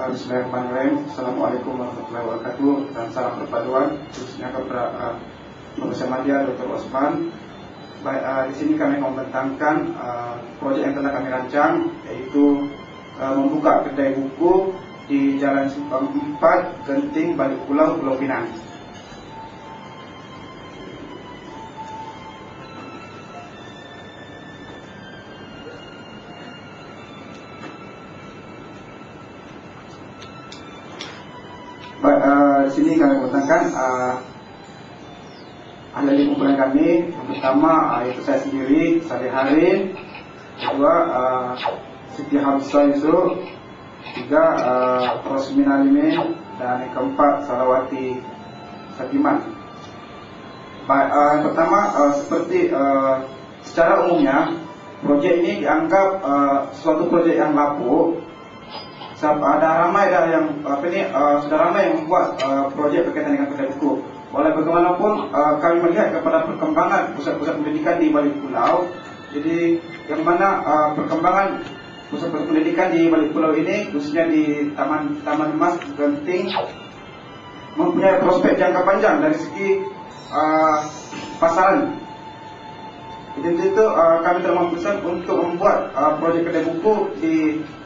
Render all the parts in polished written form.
Bismillahirrahmanirrahim. Assalamualaikum warahmatullahi wabarakatuh dan salam perpaduan khususnya kepada Profesor Madya Dr. Osman. Baik, di sini kami membentangkan proyek yang telah kami rancang, yaitu membuka kedai buku di Jalan Simpang 4, Genting, Balik Pulau, Pulau Pinang. Baik, di sini kami membentangkan ahli kumpulan kami. Yang pertama yaitu saya sendiri, Saleh Harin. Kedua, Siti Hamzah Yusuf. Tiga, Rosmina Limin. Dan yang keempat, Salawati Satiman. Baik, yang pertama, seperti secara umumnya proyek ini dianggap suatu proyek yang lapuk. Ada ramai yang sudah ramai yang membuat proyek berkaitan dengan kedai buku. Walau bagaimanapun kami melihat kepada perkembangan pusat-pusat pendidikan di balik pulau. Jadi yang mana perkembangan pusat-pusat pendidikan di balik pulau ini, khususnya di Taman Emas Genting, mempunyai prospek jangka panjang dari segi pasaran. Jadi itu kami telah memutuskan untuk membuat proyek kedai buku di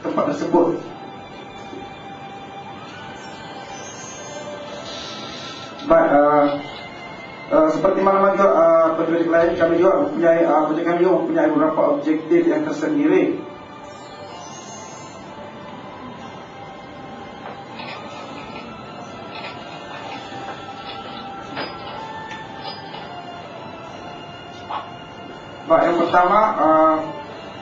tempat tersebut. Baik, seperti mana juga proyek lain, kami juga mempunyai beberapa objektif yang tersendiri. Baik, yang pertama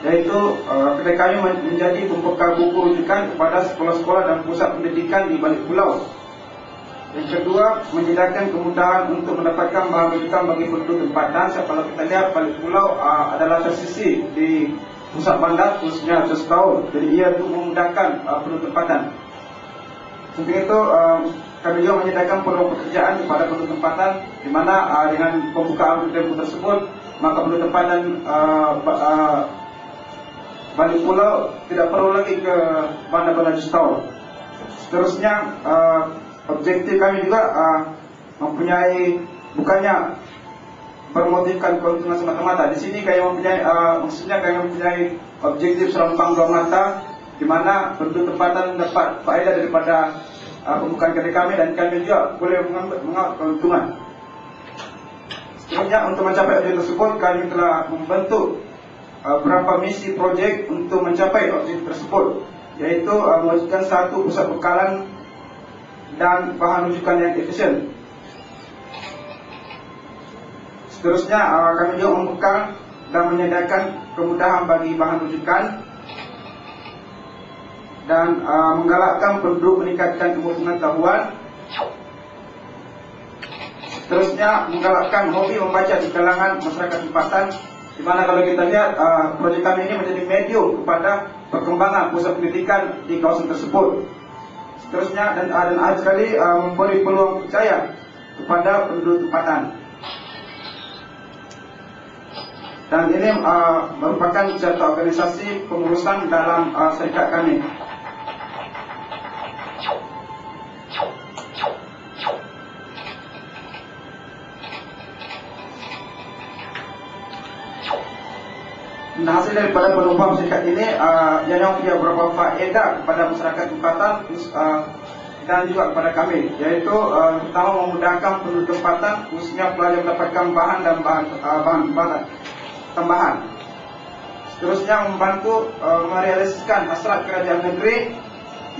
yaitu kedai kami menjadi pembekal buku rujukan kepada sekolah-sekolah dan pusat pendidikan di balik pulau. Yang kedua, menyediakan kemudahan untuk mendapatkan bahan rujukan bagi penduduk tempatan. Kalau kita lihat balik pulau adalah tersisi di pusat bandar, khususnya Just Town. Jadi ia untuk memudahkan penduduk tempatan. Selain itu, kami juga menyediakan peluang pekerjaan kepada penduduk tempatan, di mana dengan pembukaan kedai buku tersebut, maka penduduk tempatan balik pulau tidak perlu lagi ke bandar-bandar Just Town. Seterusnya, objektif kami juga mempunyai, bukannya bermotifkan keuntungan semata-mata. Di sini kami mempunyai, maksudnya kami mempunyai objektif selampang dua mata, di mana penduduk tempatan dapat faedah daripada pembukaan kedai kami, dan kami juga boleh mengambil keuntungan. Seterusnya, untuk mencapai objektif tersebut, kami telah membentuk beberapa misi projek untuk mencapai objektif tersebut, yaitu mewujudkan satu pusat bekalan dan bahan rujukan yang efisien. Seterusnya, kami juga membekal dan menyediakan kemudahan bagi bahan rujukan dan menggalakkan penduduk meningkatkan ilmu pengetahuan. Seterusnya, menggalakkan hobi membaca di kalangan masyarakat tempatan, di mana kalau kita lihat proyek kami ini menjadi medium kepada perkembangan pusat pendidikan di kawasan tersebut. Seterusnya, dan ada sekali memberi peluang percaya kepada penduduk tempatan. Dan ini merupakan satu organisasi pengurusan dalam syarikat kami. Nah, hasil daripada penumpang syarikat ini yang punya beberapa faedah kepada masyarakat tempatan dan juga kepada kami, yaitu pertama, memudahkan penduduk tempatan, khususnya pelajar mendapatkan bahan dan bahan tambahan. Seterusnya, membantu merealisasikan hasrat kerajaan negeri,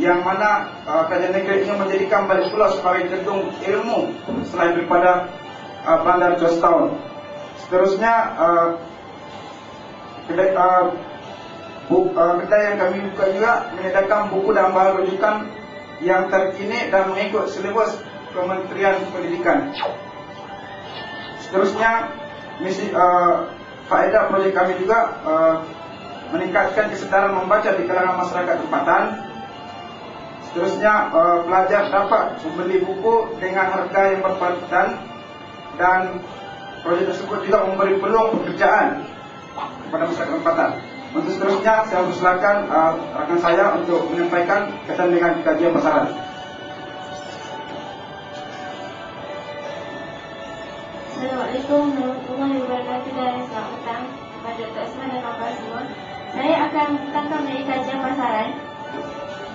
yang mana kerajaan negeri ingin menjadikan balik pulau sebagai gedung ilmu selain daripada bandar Just Town. Seterusnya, kedai yang kami buka juga menyediakan buku dan bahan rujukan yang terkini dan mengikut silibus Kementerian Pendidikan. Seterusnya, misi faedah proyek kami juga meningkatkan kesedaran membaca di kalangan masyarakat tempatan. Seterusnya, pelajar dapat membeli buku dengan harga yang berpatutan, dan proyek tersebut juga memberi peluang pekerjaan kepada masyarakat tempatan. Untuk seterusnya saya persilakan rekan saya untuk menyampaikan kaitan dengan kajian pasaran. Assalamualaikum warahmatullahi wabarakatuh dan selamat petang kepada Dr. Osman dan kawan-kawan semua. Saya akan bertangkap mengenai kajian pasaran.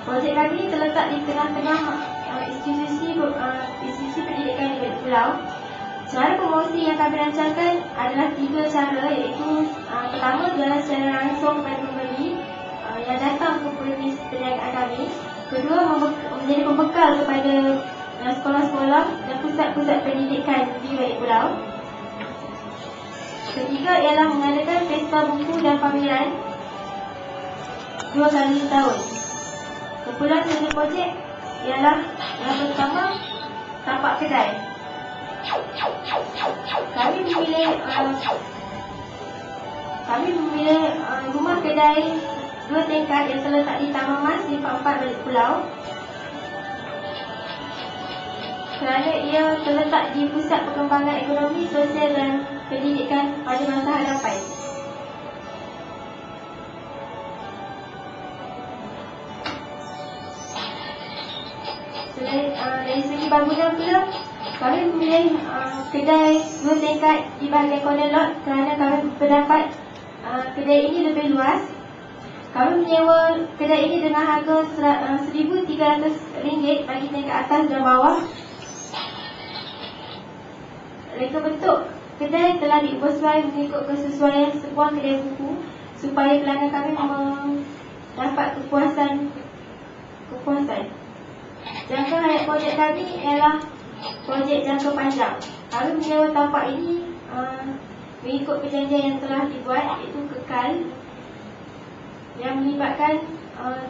Projek kami terletak di tengah-tengah institusi pendidikan di Balik Pulau. Cara promosi yang kami rancangkan adalah 3 cara, iaitu pertama adalah secara langsung kepada pembeli yang datang ke perniagaan kami. Kedua, menjadi pembekal kepada sekolah-sekolah dan pusat-pusat pendidikan di Balik Pulau. Ketiga ialah mengadakan pesta buku dan pameran 2 kali setahun. Kumpulan dari projek ialah yang pertama, tapak kedai. Kami memilih rumah kedai 2 tingkat yang terletak di Taman Mas di Park 4 Balik Pulau, kerana ia terletak di pusat perkembangan ekonomi, sosial dan pendidikan pada masa hadapan. Dari segi bangunan pula, kami memilih kedai 2 tingkat di bahagian corner lot kerana kami berpendapat kedai ini lebih luas. Kami menyewa kedai ini dengan harga RM1,300 bagi tingkat atas dan bawah. Reka bentuk kedai telah diubah sesuai mengikut kesesuaian sebuah kedai buku supaya pelanggan kami mendapat kepuasan. Jangka hayat projek kami ialah projek jangka panjang. Kami menyewa tapak ini mengikut perjanjian yang telah dibuat, iaitu kekal, yang melibatkan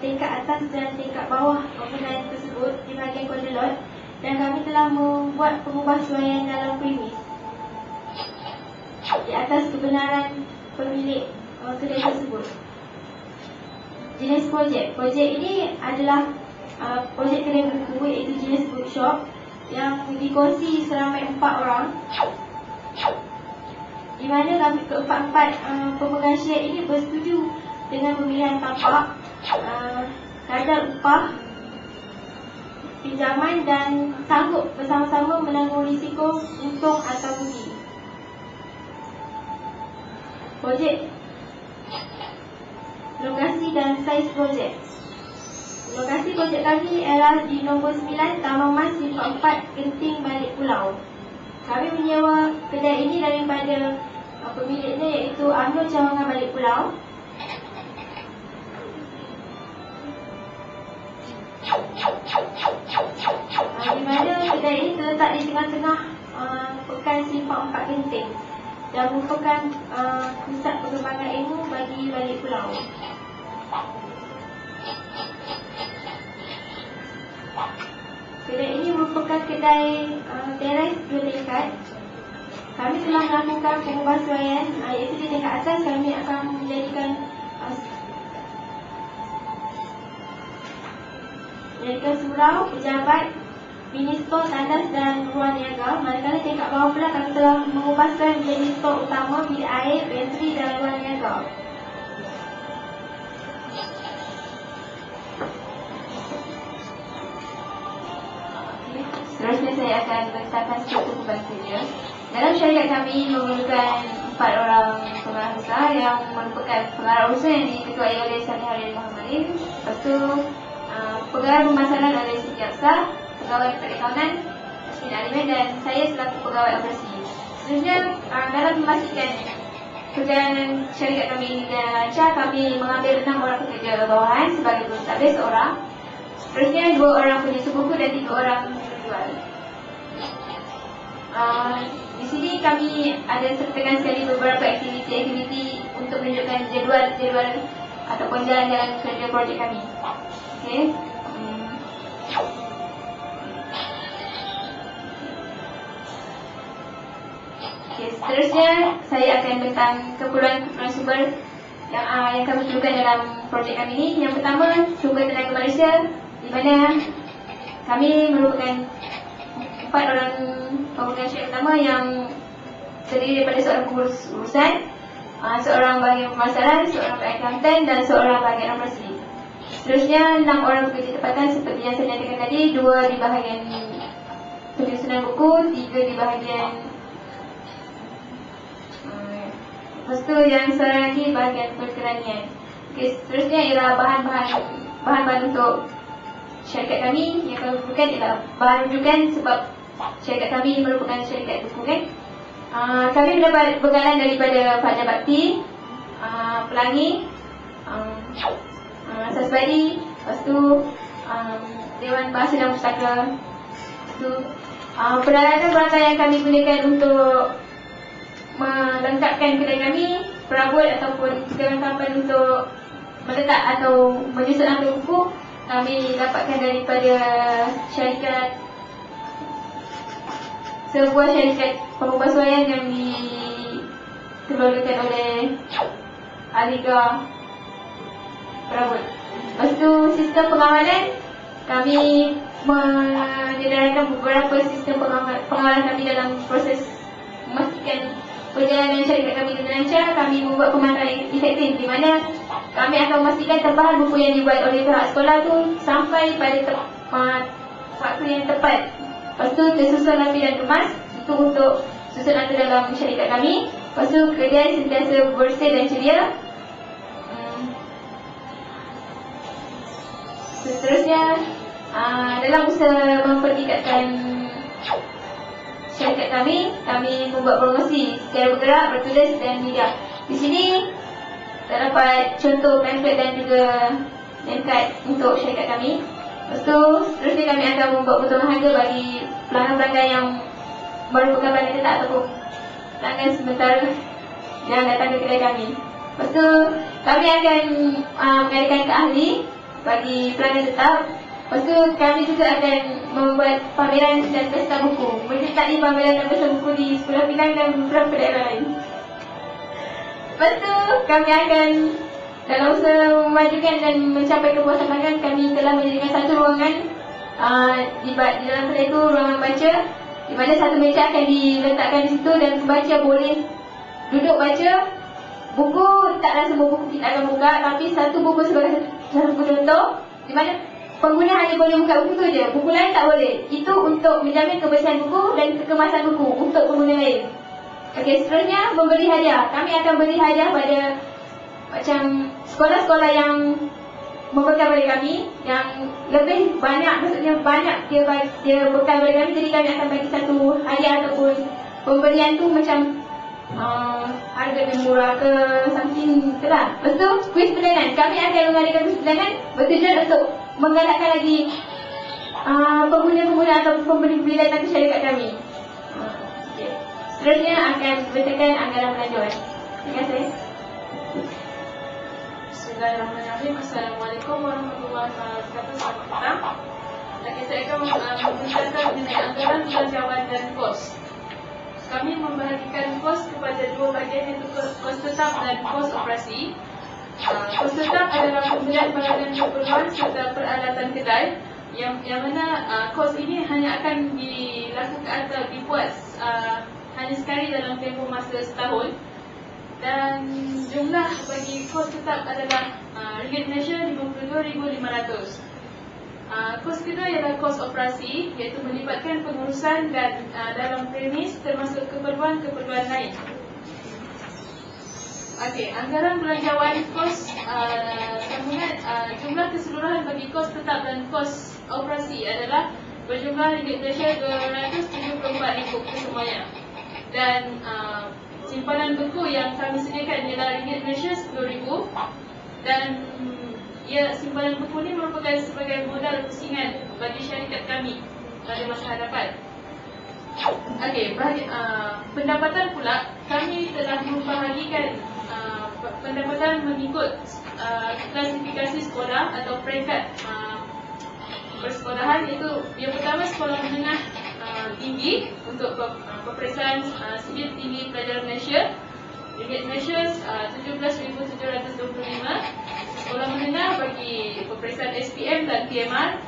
tingkat atas dan tingkat bawah bangunan tersebut di bahagian corner lot, dan kami telah membuat pengubahsuaian dalam premis di atas kebenaran pemilik kedai tersebut. Jenis projek ini adalah projek kedai buku, iaitu jenis bookshop yang dikongsi seramai 4 orang, di mana kami keempat-empat pemegang syek ini bersetuju dengan pemilihan tapak, kadar upah, pinjaman dan sanggup bersama-sama menanggung risiko untung atau rugi. Projek, lokasi dan saiz projek. Lokasi projek kami ialah di nombor 9 Taman Mas di Park 4 Genting Balik Pulau. Kami menyewa kedai ini daripada pemiliknya, iaitu Amnur Cawangan Balik Pulau. Di mana kedai ini terletak di tengah-tengah Pekan Simpang 4 Genting dan merupakan pusat perkembangan ilmu bagi Balik Pulau. Kedai ini merupakan kedai teres 2 tingkat. Kami telah melakukan pengubahsuaian, iaitu di tingkat atas kami akan menjadikan surau, pejabat, mini store, tandas dan ruang niaga. Manakala tingkat bawah pula kami telah mengubahkan menjadi store utama, bilik air, pantry dan ruang niaga. Seterusnya saya akan beritakan struktur pembantunya. Dalam syariat kami memerlukan 4 orang pengarah besar yang merupakan pengarah usaha yang diketuai oleh Sari Muhammad Alim. Lepas tu pegawai pemasaran oleh Siti Aksa, pegawai perakaunan Siti Alimin dan saya selaku pegawai operasi. Seterusnya dalam memastikan perjalanan syarikat kami ini dengan lancar, kami mengambil 6 orang pekerja bawahan sebagai pentadbir seorang. Seterusnya 2 orang penyusun buku dan 3 orang penjual. Di sini kami ada sertakan sekali beberapa aktiviti untuk menunjukkan jadual ataupun jalan-jalan kerja projek kami. Okey. Seterusnya saya akan tentang keperluan sumber yang kami perlukan dalam projek kami ini. Yang pertama, sumber tenaga Malaysia, di mana kami merupakan 4 orang pemegang syarikat utama yang terdiri daripada seorang pengurus urusan, seorang bahagian pemasaran, seorang bahagian konten, dan seorang bahagian operasi. Seterusnya 6 orang pekerja tempatan seperti yang saya nyatakan tadi, 2 di bahagian penyusunan buku, 3 di bahagian lepas tu yang seorang lagi bahagian perkeranian. Okay, seterusnya ialah bahan-bahan untuk syarikat kami yang kami perlukan ialah bahan rujukan sebab syarikat kami merupakan syarikat buku kan. Kami mendapat bekalan daripada Fajar Bakti, Pelangi, Sasbadi, lepas tu Dewan Bahasa dan Pustaka, lepas tu peralatan-peralatan yang kami gunakan untuk melengkapkan kedai kami, perabot ataupun kelengkapan untuk meletak atau menyusun angka buku kami dapatkan daripada sebuah syarikat pemubahsuaian yang dikeluarkan oleh Aliga Perabot. Lepas tu sistem pengawalan kami menyederhanakan beberapa sistem pengawalan kami dalam proses memastikan perjalanan syarikat kami dengan lancar. Kami membuat pemantauan efektif di mana kami akan memastikan tebahan buku yang dibuat oleh pihak sekolah tu sampai pada waktu yang tepat. Lepas tu tersusun rapi dan kemas. Itu untuk susun angka dalam syarikat kami. Lepas tu kedai sentiasa bersih dan ceria. Seterusnya dalam usaha mempertingkatkan syarikat kami membuat promosi secara bergerak, bertulis dan media. Di sini terdapat contoh pamphlet dan juga name card untuk syarikat kami. Lepas tu, seterusnya kami akan membuat potongan harga bagi pelanggan-pelanggan yang merupakan pelanggan tetap ataupun pelanggan sementara yang datang ke kedai kami. Lepas tu, kami akan mengadakan keahli bagi pelanggan tetap. Lepas tu, kami juga akan membuat pameran dan pesta buku. Menyertai pameran dan pesta buku di Sekolah Pinang dan beberapa daerah lain. Lepas tu, kami akan dalam usaha memajukan dan mencapai kepuasan pelanggan, kami telah menjadikan satu ruangan di dalam kedai itu ruangan baca, di mana satu meja akan diletakkan di situ dan pembaca boleh duduk baca. Buku taklah semua buku kita akan buka, tapi satu buku sebagai satu contoh, di mana pengguna hanya boleh buka buku tu je, buku lain tak boleh. Itu untuk menjamin kebersihan buku dan kekemasan buku untuk pengguna lain. Okey, seterusnya memberi hadiah. Kami akan beri hadiah pada macam sekolah-sekolah yang membekal pada kami, yang lebih banyak, maksudnya banyak dia bekal pada kami. Jadi kami akan bagi satu hadiah ataupun pemberian tu macam harga lebih murah ke something tu lah. Lepas tu kuis perdana, kami akan mengadakan kuis perdana bertujuan untuk menggalakkan lagi pengguna-pengguna atau pembeli-pembeli datang ke syarikat kami. Okay. Seterusnya akan bertekan anggaran pelanjuan. Terima kasih. Bismillahirrahmanirrahim. Assalamualaikum warahmatullahi wabarakatuh. Selamat petang. Saya akan memberitahukan mengenai anggaran belanjawan dan kos. Kami membahagikan kos kepada dua bahagian, iaitu kos tetap dan kos operasi. Kos tetap adalah pembelian peralatan keperluan serta peralatan kedai, yang mana kos ini hanya akan dilakukan atau dibuat hanya sekali dalam tempoh masa setahun. Dan jumlah bagi kos tetap adalah ringgit Malaysia RM52,500. Kos kedua ialah kos operasi, iaitu melibatkan pengurusan dan dalam premis termasuk keperluan-keperluan lain. Okey, anggaran belanjawan kos sambungan jumlah keseluruhan bagi kos tetap dan kos operasi adalah berjumlah ringgit Malaysia RM274,000 kesemuanya. Dan simpanan buku yang kami sediakan ialah ringgit Malaysia RM10,000. Dan simpanan buku ini merupakan sebagai modal pusingan bagi syarikat kami pada masa hadapan. Okey, pendapatan pula kami telah membahagikan pendapatan mengikut klasifikasi sekolah atau peringkat persekolahan, iaitu yang pertama sekolah menengah tinggi untuk peperiksaan sijil tinggi pelajaran Malaysia, ringgit Malaysia RM17,725. Sekolah menengah bagi peperiksaan SPM dan PMR,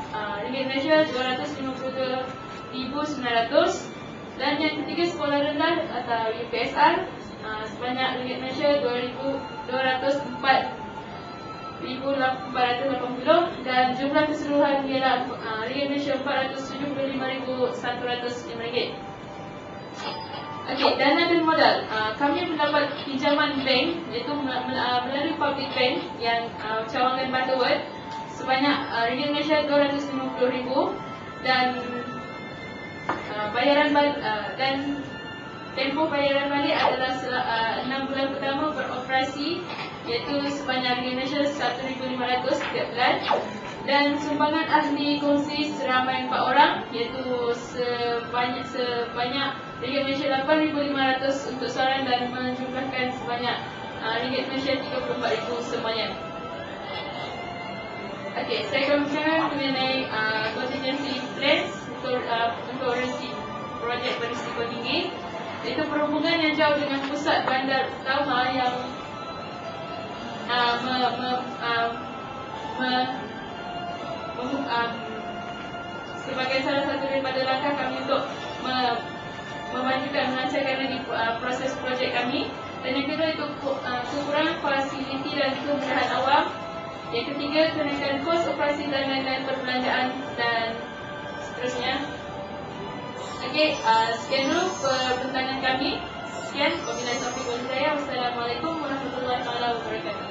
ringgit Malaysia RM252,900. Dan yang ketiga sekolah rendah atau UPSR, sebanyak ringgit Malaysia 2,204,480 dan jumlah keseluruhan ialah ringgit Malaysia 475,105 ringgit. Okey, dana dan modal. Kami mendapat pinjaman bank iaitu melalui public bank yang cawangan Butterworth sebanyak ringgit Malaysia 250,000 dan dan tempoh bayaran balik adalah 6 bulan pertama beroperasi iaitu sebanyak ringgit Malaysia 1,500 setiap bulan dan sumbangan ahli kongsi seramai 4 orang iaitu sebanyak ringgit Malaysia 8,500 untuk soalan dan menjumlahkan sebanyak ringgit Malaysia 34,000 semuanya. Okey, saya akan berbincang mengenai contingency plans untuk projek berisiko tinggi. Itu perhubungan yang jauh dengan pusat bandar utama yang sebagai salah satu daripada langkah kami untuk memajukan, melancarkan lagi proses projek kami. Dan yang kedua itu kekurangan fasiliti dan kemudahan awam. Yang ketiga, kenaikan kos operasi dan lain-lain perbelanjaan dan seterusnya. Okey, sekian dulu perbincangan kami. Sekian, wabillahi taufiq wal hidayah. Wassalamualaikum warahmatullahi wabarakatuh.